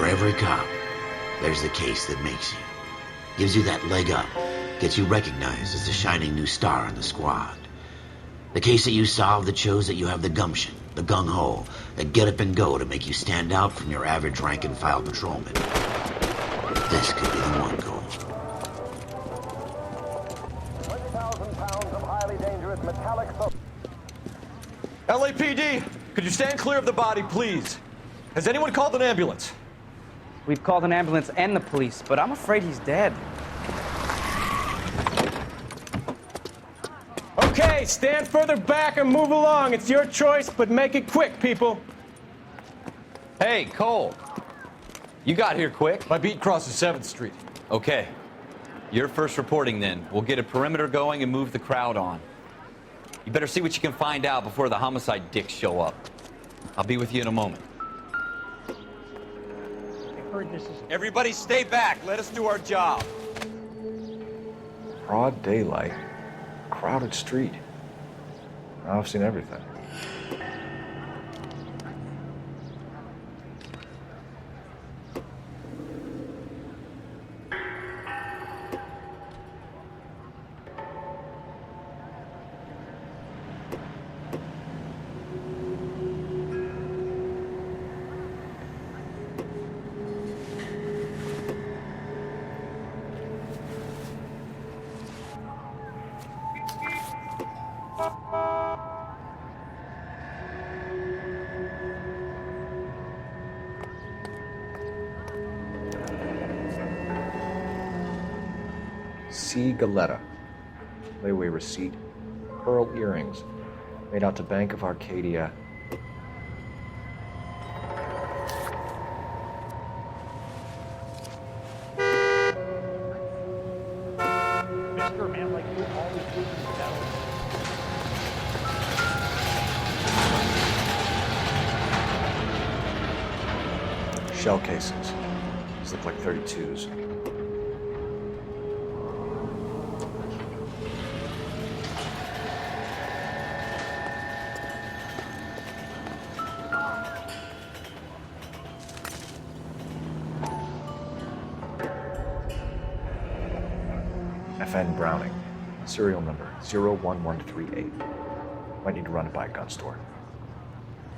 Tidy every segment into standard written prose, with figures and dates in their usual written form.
For every cop, there's the case that makes you. Gives you that leg up, gets you recognized as the shining new star in the squad. The case that you solve that shows that you have the gumption, the gung-ho, the get up and go to make you stand out from your average rank-and-file patrolman. This could be the one, Cole. 20,000 pounds of highly dangerous metallic soap. LAPD, could you stand clear of the body, please? Has anyone called an ambulance? We've called an ambulance and the police, but I'm afraid he's dead. Okay, stand further back and move along. It's your choice, but make it quick, people. Hey, Cole. You got here quick. My beat crosses 7th Street. Okay. You're first reporting then. We'll get a perimeter going and move the crowd on. You better see what you can find out before the homicide dicks show up. I'll be with you in a moment. Everybody stay back. Let us do our job. Broad daylight, crowded street. Now I've seen everything. C. Galetta. Layaway receipt. Pearl earrings. Made out to Bank of Arcadia. Mr. Man, like you always do yourself. Shell cases. These look like 32s. FN Browning, serial number 01138. Might need to run it by a gun store.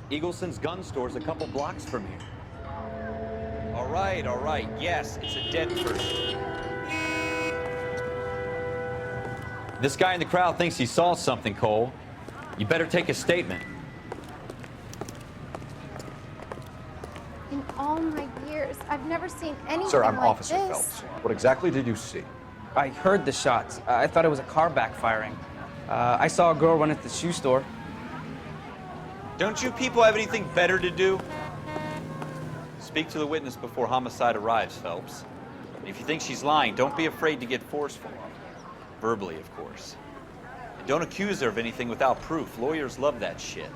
Eagleson's gun store's a couple blocks from here. All right. Yes, it's a dead person. This guy in the crowd thinks he saw something, Cole. You better take a statement. In all my years, I've never seen anything Sir, I'm like Officer this. Phelps. What exactly did you see? I heard the shots. I thought it was a car backfiring. I saw a girl run at the shoe store. Don't you people have anything better to do? Speak to the witness before homicide arrives, Phelps. If you think she's lying, don't be afraid to get forceful. Verbally, of course. And don't accuse her of anything without proof. Lawyers love that shit.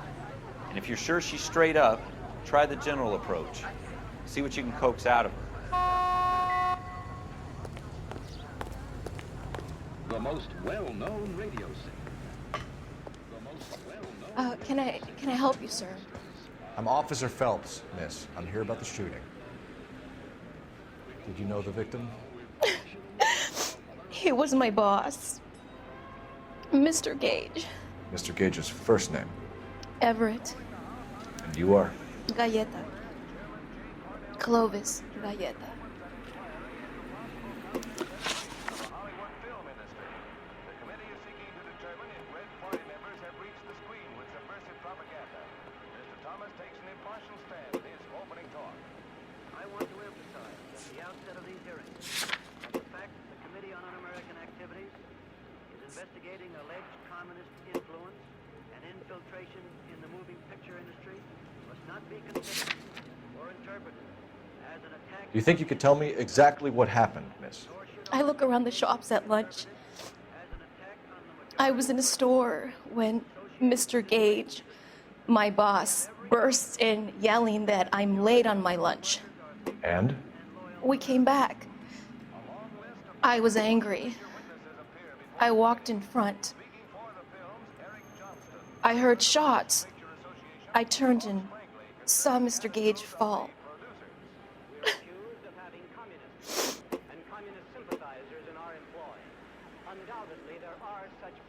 And if you're sure she's straight up, try the general approach. See what you can coax out of her. The most well-known radio singer. Can I help you, sir? I'm Officer Phelps, miss. I'm here about the shooting. Did you know the victim? He was my boss, Mr. Gage. Mr. Gage's first name. Everett. And you are? Galleta. Clovis Galleta. Investigating alleged communist influence and infiltration in the moving picture industry must not be considered or interpreted as an attack. Do you think you could tell me exactly what happened, miss? I look around the shops at lunch. I was in a store when Mr. Gage, my boss, bursts in yelling that I'm late on my lunch. And? We came back. I was angry. I walked in front. I heard shots. I turned and saw Mr. Gage fall.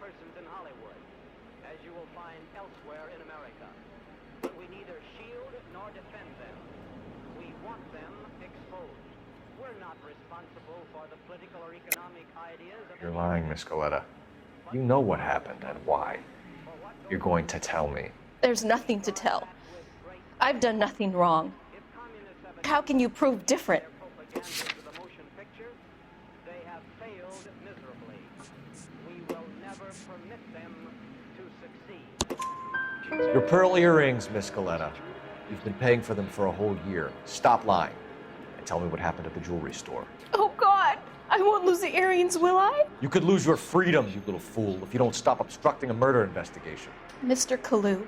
persons in Hollywood, as you will find elsewhere in America. But we neither shield nor defend them. We want them exposed. We're not responsible for the political or economic ideas of... You're lying, Miss Goleta. You know what happened and why. You're going to tell me. There's nothing to tell. I've done nothing wrong. How can you prove different? The motion picture, they have failed miserably. We will never permit them to succeed. Your pearl earrings, Miss Goleta. You've been paying for them for a whole year. Stop lying and tell me what happened at the jewelry store. Oh, God! I won't lose the earrings, will I? You could lose your freedom, you little fool, if you don't stop obstructing a murder investigation. Mr. Kalu.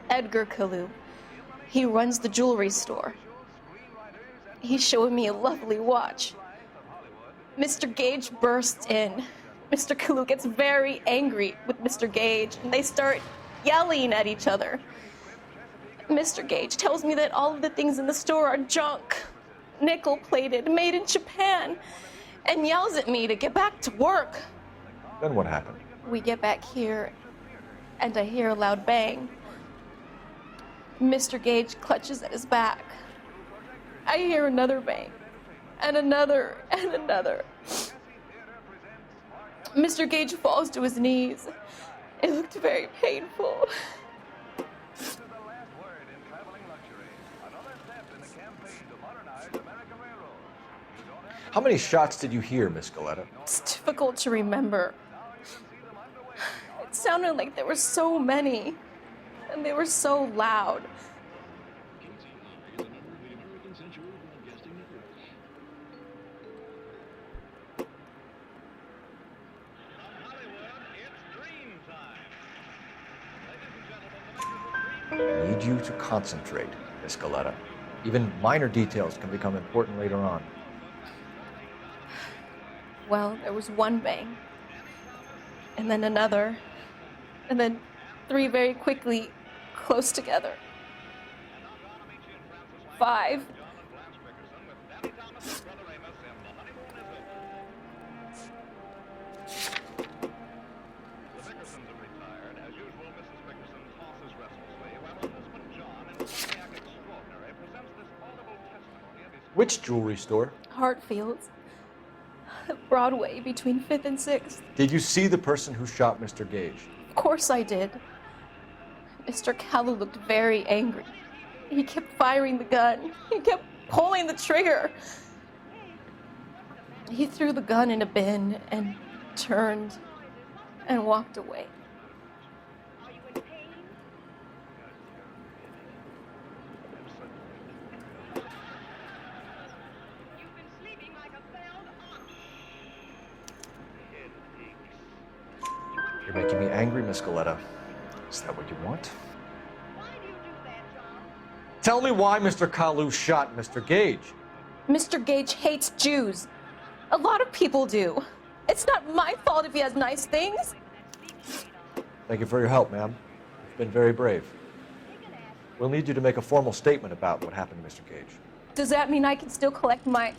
Edgar Kalu. He runs the jewelry store. He's showing me a lovely watch. Mr. Gage bursts in. Mr. Kalu gets very angry with Mr. Gage, and they start yelling at each other. Mr. Gage tells me that all of the things in the store are junk, nickel-plated, made in Japan, and yells at me to get back to work. Then what happened? We get back here, and I hear a loud bang. Mr. Gage clutches at his back. I hear another bang, and another, and another. Mr. Gage falls to his knees. It looked very painful. How many shots did you hear, Miss Goleta? It's difficult to remember. It sounded like there were so many, and they were so loud. I need you to concentrate, Miss Goleta. Even minor details can become important later on. Well, there was one bang, and then another, and then three very quickly, close together. 5. Which jewelry store? Hartfield's. Broadway between 5th and 6th. Did you see the person who shot Mr. Gage? Of course I did. Mr. Kalu looked very angry. He kept firing the gun. He kept pulling the trigger. He threw the gun in a bin and turned and walked away. You're making me angry, Miss Goleta. Is that what you want? Tell me why Mr. Kalu shot Mr. Gage. Mr. Gage hates Jews. A lot of people do. It's not my fault if he has nice things. Thank you for your help, ma'am. You've been very brave. We'll need you to make a formal statement about what happened to Mr. Gage. Does that mean I can still collect my...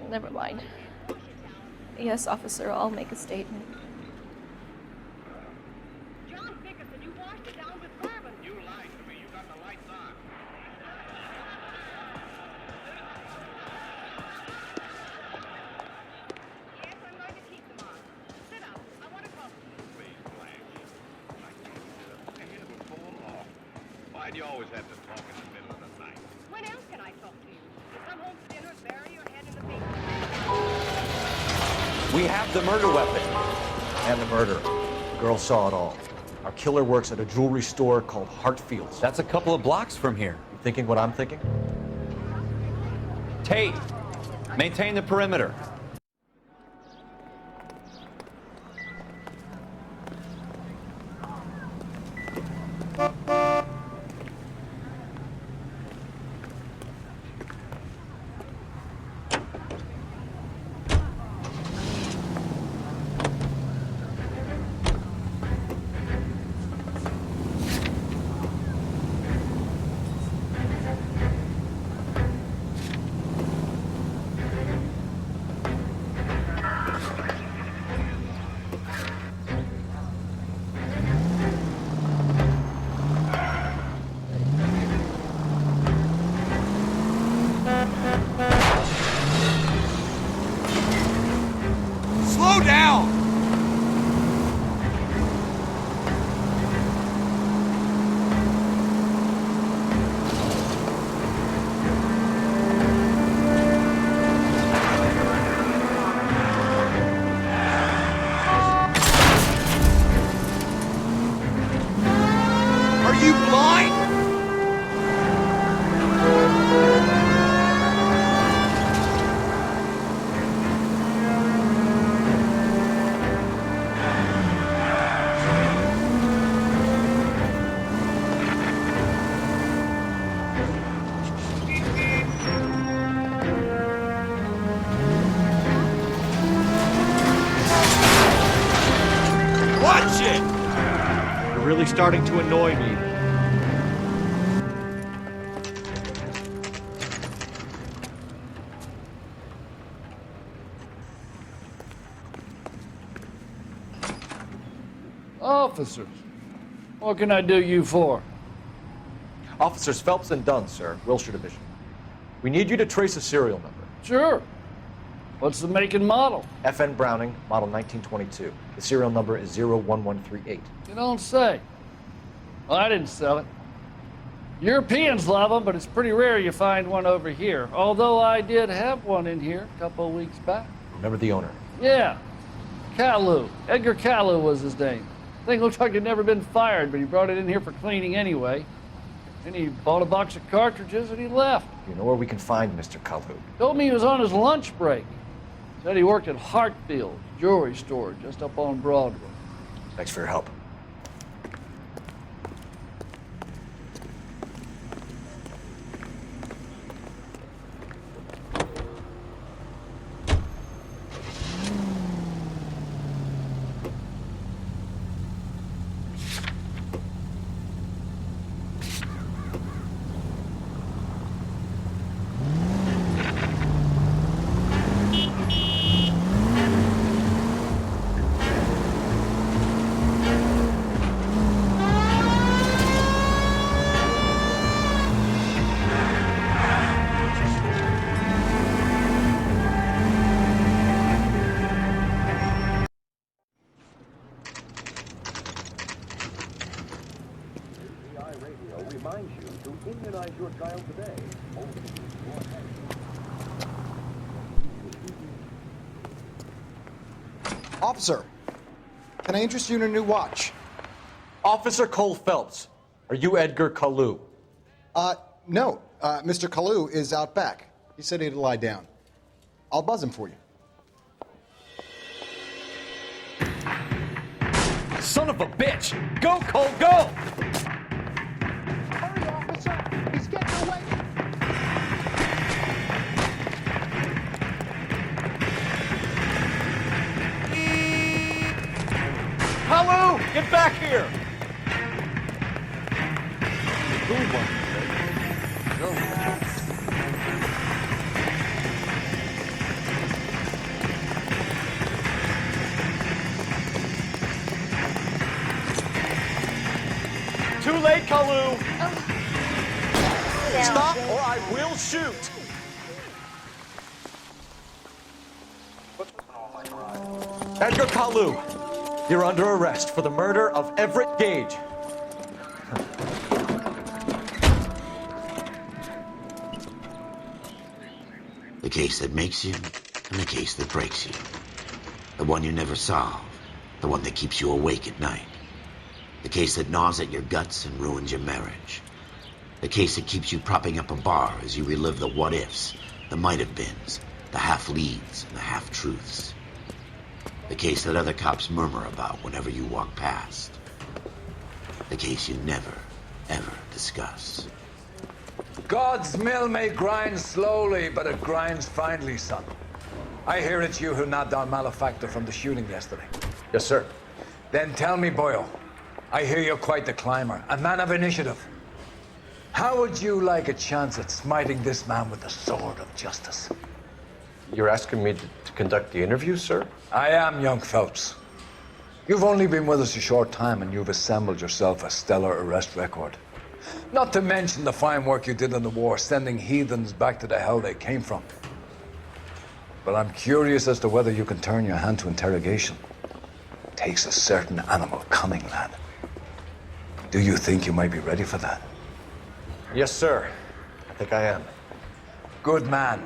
Never mind. Yes, officer, I'll make a statement. John Dickerson, you washed it down with bourbon. You lied to me. You got the lights on. Yes, I'm going to keep them on. Sit down. I want to talk to you. Please, Blanche. I can't do it. My head will fall off. Why'd you always have to talk in the middle of the night? When else can I talk to you? You come home for dinner, bury your head in the paper. We have the murder weapon. And the murder. The girl saw it all. Our killer works at a jewelry store called Hartfield's. That's a couple of blocks from here. You thinking what I'm thinking? Tate, maintain the perimeter. Watch it! You're really starting to annoy me. Officers, what can I do you for? Officers Phelps and Dunn, sir, Wilshire Division. We need you to trace a serial number. Sure. What's the make and model? FN Browning, model 1922. The serial number is 01138. You don't say. Well, I didn't sell it. Europeans love them, but it's pretty rare you find one over here. Although I did have one in here a couple of weeks back. Remember the owner? Yeah. Kalu. Edgar Kalu was his name. Thing looked like it'd never been fired, but he brought it in here for cleaning anyway. Then he bought a box of cartridges and he left. You know where we can find Mr. Kalu? Told me he was on his lunch break. Said he worked at Hartfield's jewelry store just up on Broadway. Thanks for your help. reminds you to immunize your child today. Officer, can I interest you in a new watch? Officer Cole Phelps, are you Edgar Kalu? No. Mr. Kalu is out back. He said he'd lie down. I'll buzz him for you. Son of a bitch! Go, Cole, go! Hurry, officer! He's getting away! Hello! Get back here! Too late, Kalu! Stop or I will shoot! Edgar Kalu, you're under arrest for the murder of Everett Gage. The case that makes you and the case that breaks you. The one you never solve. The one that keeps you awake at night. The case that gnaws at your guts and ruins your marriage. The case that keeps you propping up a bar as you relive the what-ifs, the might-have-beens, the half-leads, and the half-truths. The case that other cops murmur about whenever you walk past. The case you never, ever discuss. God's mill may grind slowly, but it grinds finely, son. I hear it's you who nabbed our malefactor from the shooting yesterday. Yes, sir. Then tell me, Boyle, I hear you're quite the climber, a man of initiative. How would you like a chance at smiting this man with the sword of justice? You're asking me to conduct the interview, sir? I am, young Phelps. You've only been with us a short time and you've assembled yourself a stellar arrest record. Not to mention the fine work you did in the war, sending heathens back to the hell they came from. But I'm curious as to whether you can turn your hand to interrogation. It takes a certain animal cunning, lad. Do you think you might be ready for that? Yes, sir. I think I am. Good man.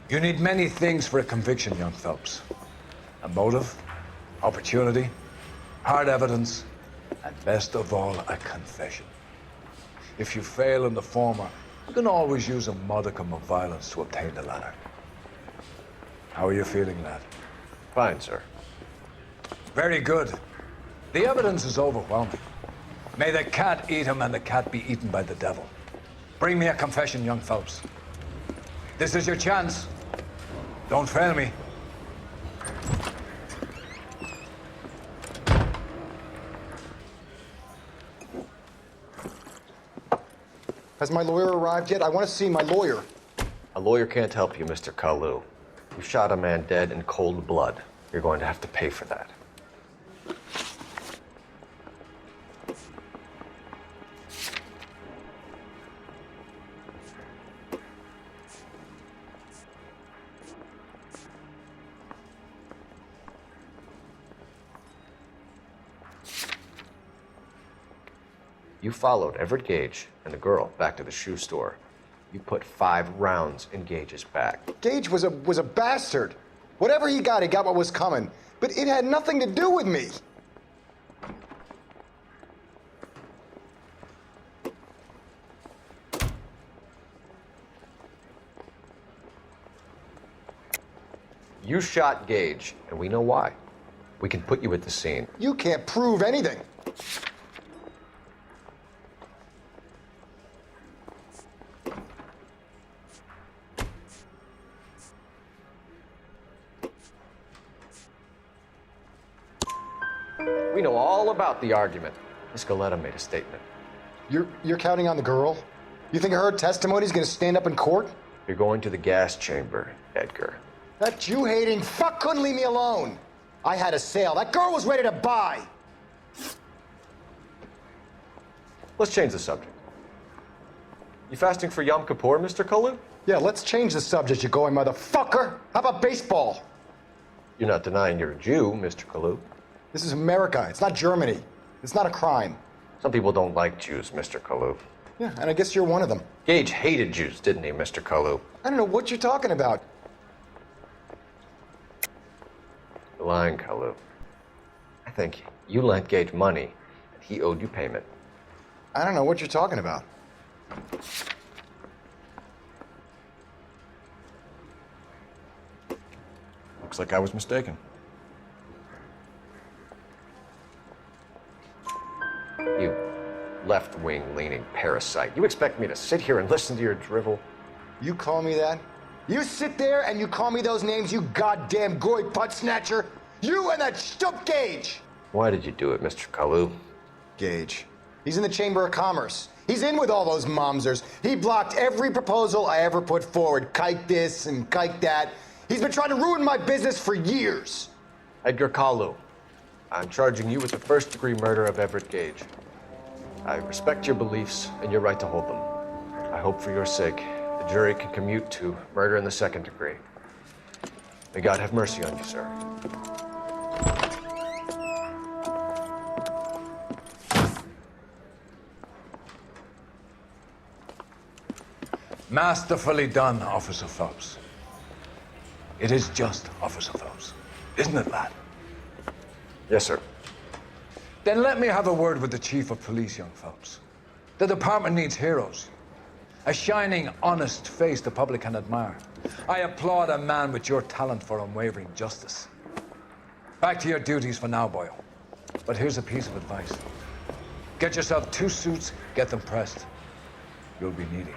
You need many things for a conviction, young Phelps. A motive, opportunity, hard evidence, and best of all, a confession. If you fail in the former, you can always use a modicum of violence to obtain the latter. How are you feeling, lad? Fine, sir. Very good. The evidence is overwhelming. May the cat eat him and the cat be eaten by the devil. Bring me a confession, young Phelps. This is your chance. Don't fail me. Has my lawyer arrived yet? I want to see my lawyer. A lawyer can't help you, Mr. Kalu. You shot a man dead in cold blood. You're going to have to pay for that. You followed Everett Gage and the girl back to the shoe store. You put 5 rounds in Gage's back. Gage was a bastard. Whatever he got what was coming. But it had nothing to do with me. You shot Gage, and we know why. We can put you at the scene. You can't prove anything. We know all about the argument. Miss Galetta made a statement. You're counting on the girl? You think her testimony's gonna stand up in court? You're going to the gas chamber, Edgar. That Jew-hating fuck couldn't leave me alone. I had a sale. That girl was ready to buy. Let's change the subject. You fasting for Yom Kippur, Mr. Kalu? Yeah, let's change the subject, you going motherfucker. How about baseball? You're not denying you're a Jew, Mr. Kalu. This is America. It's not Germany. It's not a crime. Some people don't like Jews, Mr. Kalu. Yeah, and I guess you're one of them. Gage hated Jews, didn't he, Mr. Kalu? I don't know what you're talking about. You're lying, Kalu. I think you lent Gage money, and he owed you payment. I don't know what you're talking about. Looks like I was mistaken. You left-wing leaning parasite. You expect me to sit here and listen to your drivel? You call me that? You sit there and you call me those names, you goddamn goy butt snatcher? You and that stup Gage! Why did you do it, Mr. Kalu? Gage. He's in the Chamber of Commerce. He's in with all those momsers. He blocked every proposal I ever put forward. Kike this and kike that. He's been trying to ruin my business for years. Edgar Kalu, I'm charging you with the first-degree murder of Everett Gage. I respect your beliefs and your right to hold them. I hope for your sake the jury can commute to murder in the second degree. May God have mercy on you, sir. Masterfully done, Officer Phelps. It is just, Officer Phelps. Isn't it, lad? Yes, sir. Then let me have a word with the Chief of Police, young Phelps. The department needs heroes. A shining, honest face the public can admire. I applaud a man with your talent for unwavering justice. Back to your duties for now, boyo. But here's a piece of advice. Get yourself 2 suits, get them pressed. You'll be needing